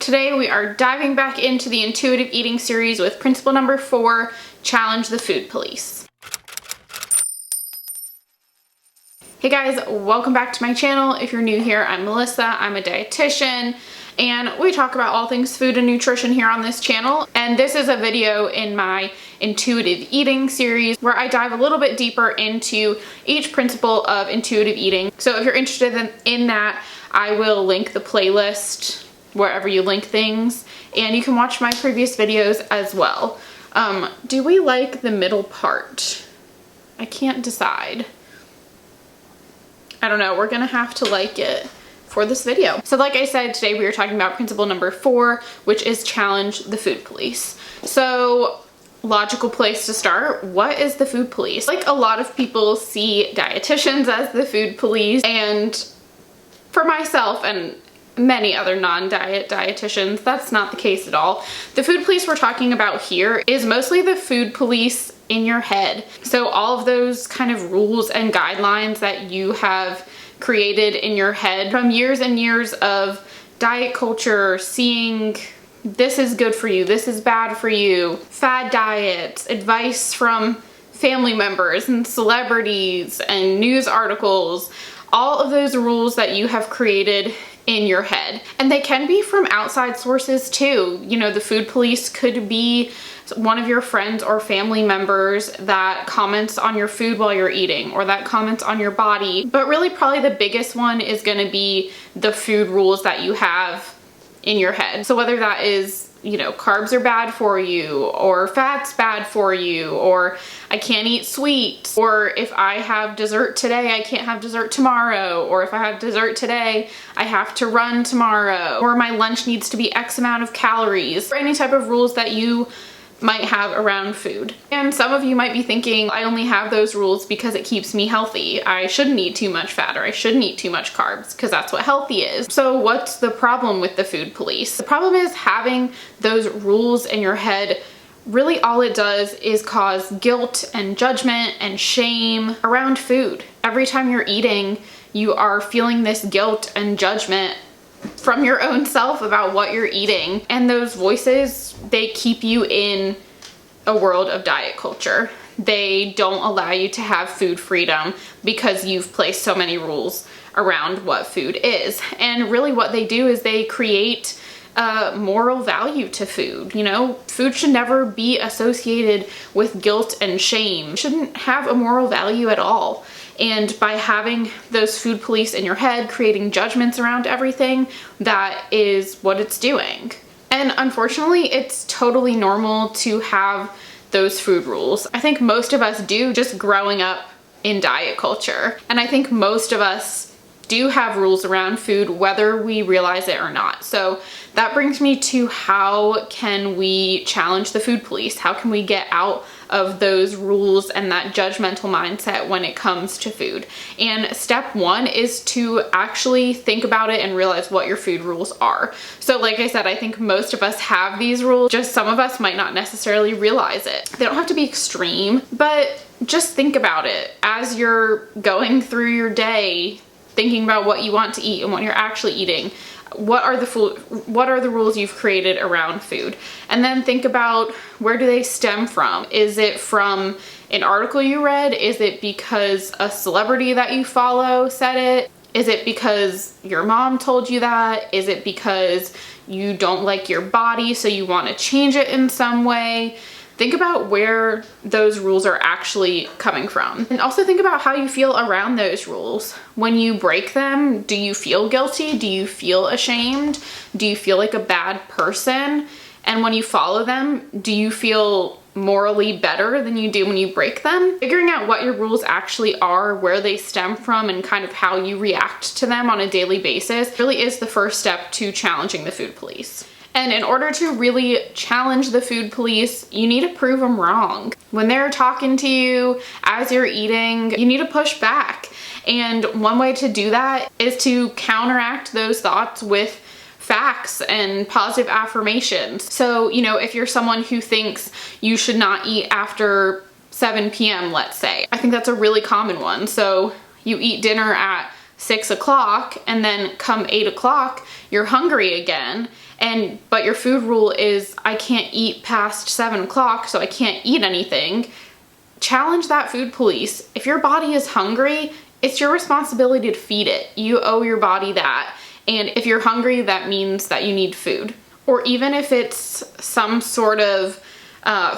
Today we are diving back into the intuitive eating series with principle number 4, challenge the food police. Hey guys, welcome back to my channel. If you're new here, I'm Melissa, I'm a dietitian, and we talk about all things food and nutrition here on this channel. And this is a video in my intuitive eating series where I dive a little bit deeper into each principle of intuitive eating. So if you're interested in that, I will link the playlist wherever you link things, and you can watch my previous videos as well. Do we like the middle part? I can't decide. I don't know, we're gonna have to like it for this video. So like I said, today we are talking about principle number 4, which is challenge the food police. So logical place to start, what is the food police? Like, a lot of people see dietitians as the food police, and for myself and many other non-diet dietitians, that's not the case at all. The food police we're talking about here is mostly the food police in your head. So all of those kind of rules and guidelines that you have created in your head from years and years of diet culture, seeing this is good for you, this is bad for you, fad diets, advice from family members and celebrities and news articles, all of those rules that you have created in your head. And they can be from outside sources too. You know, the food police could be one of your friends or family members that comments on your food while you're eating, or that comments on your body. But really, probably the biggest one is going to be the food rules that you have in your head. So whether that is, you know, carbs are bad for you, or fat's bad for you, or I can't eat sweets, or if I have dessert today, I can't have dessert tomorrow, or if I have dessert today, I have to run tomorrow, or my lunch needs to be X amount of calories, or any type of rules that you might have around food. And some of you might be thinking, I only have those rules because it keeps me healthy. I shouldn't eat too much fat, or I shouldn't eat too much carbs because that's what healthy is. So what's the problem with the food police? The problem is having those rules in your head. Really all it does is cause guilt and judgment and shame around food. Every time you're eating, you are feeling this guilt and judgment from your own self about what you're eating. And those voices, they keep you in a world of diet culture. They don't allow you to have food freedom because you've placed so many rules around what food is. And really what they do is they create moral value to food. You know, food should never be associated with guilt and shame. It shouldn't have a moral value at all. And by having those food police in your head, creating judgments around everything, that is what it's doing. And unfortunately, it's totally normal to have those food rules. I think most of us do, just growing up in diet culture. And I think most of us do have rules around food, whether we realize it or not. So that brings me to, how can we challenge the food police? How can we get out of those rules and that judgmental mindset when it comes to food? And step 1 is to actually think about it and realize what your food rules are. So like I said, I think most of us have these rules, just some of us might not necessarily realize it. They don't have to be extreme, but just think about it as you're going through your day, thinking about what you want to eat and what you're actually eating. What are the rules you've created around food? And then think about, where do they stem from? Is it from an article you read? Is it because a celebrity that you follow said it? Is it because your mom told you that? Is it because you don't like your body, so you want to change it in some way? Think about where those rules are actually coming from. And also think about how you feel around those rules. When you break them, do you feel guilty? Do you feel ashamed? Do you feel like a bad person? And when you follow them, do you feel morally better than you do when you break them? Figuring out what your rules actually are, where they stem from, and kind of how you react to them on a daily basis really is the first step to challenging the food police. And in order to really challenge the food police, you need to prove them wrong. When they're talking to you as you're eating, you need to push back. And one way to do that is to counteract those thoughts with facts and positive affirmations. So, you know, if you're someone who thinks you should not eat after 7 p.m., let's say, I think that's a really common one. So you eat dinner at 6 o'clock, and then come 8 o'clock, you're hungry again. But your food rule is I can't eat past 7 o'clock, so I can't eat anything. Challenge that food police. If your body is hungry, it's your responsibility to feed it. You owe your body that. And if you're hungry, that means that you need food. Or even if it's some sort of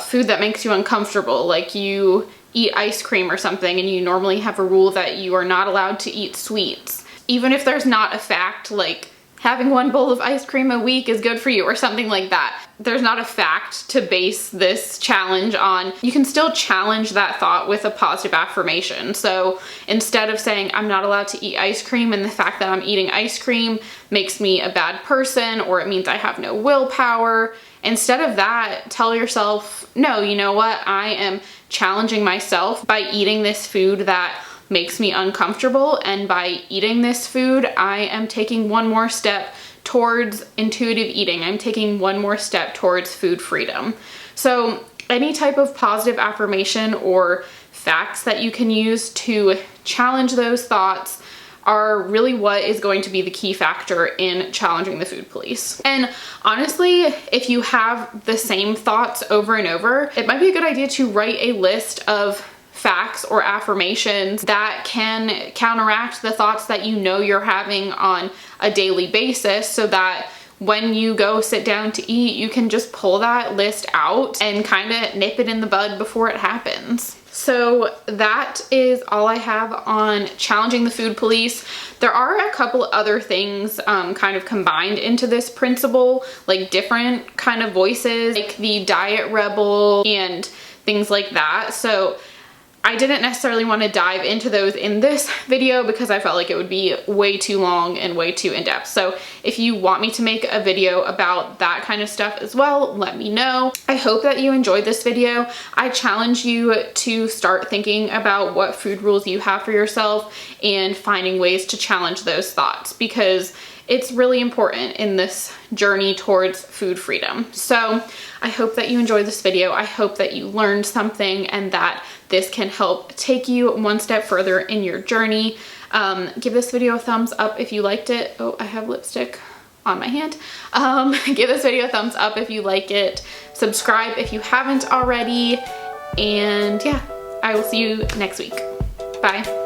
food that makes you uncomfortable, like you eat ice cream or something and you normally have a rule that you are not allowed to eat sweets. Even if there's not a fact like having 1 bowl of ice cream a week is good for you or something like that. There's not a fact to base this challenge on. You can still challenge that thought with a positive affirmation. So instead of saying I'm not allowed to eat ice cream and the fact that I'm eating ice cream makes me a bad person or it means I have no willpower, instead of that, tell yourself, no, you know what? I am challenging myself by eating this food that makes me uncomfortable, and by eating this food, I am taking 1 more step towards intuitive eating. I'm taking 1 more step towards food freedom. So any type of positive affirmation or facts that you can use to challenge those thoughts are really what is going to be the key factor in challenging the food police. And honestly, if you have the same thoughts over and over, it might be a good idea to write a list of facts or affirmations that can counteract the thoughts that you know you're having on a daily basis, so that when you go sit down to eat, you can just pull that list out and kind of nip it in the bud before it happens. So that is all I have on challenging the food police. There are a couple other things kind of combined into this principle, like different kind of voices, like the diet rebel and things like that. So I didn't necessarily want to dive into those in this video because I felt like it would be way too long and way too in-depth. So if you want me to make a video about that kind of stuff as well, let me know. I hope that you enjoyed this video. I challenge you to start thinking about what food rules you have for yourself and finding ways to challenge those thoughts, because it's really important in this journey towards food freedom. So I hope that you enjoyed this video. I hope that you learned something and that this can help take you 1 step further in your journey. Give this video a thumbs up if you liked it. Oh, I have lipstick on my hand. Give this video a thumbs up if you like it. Subscribe if you haven't already. And yeah, I will see you next week. Bye.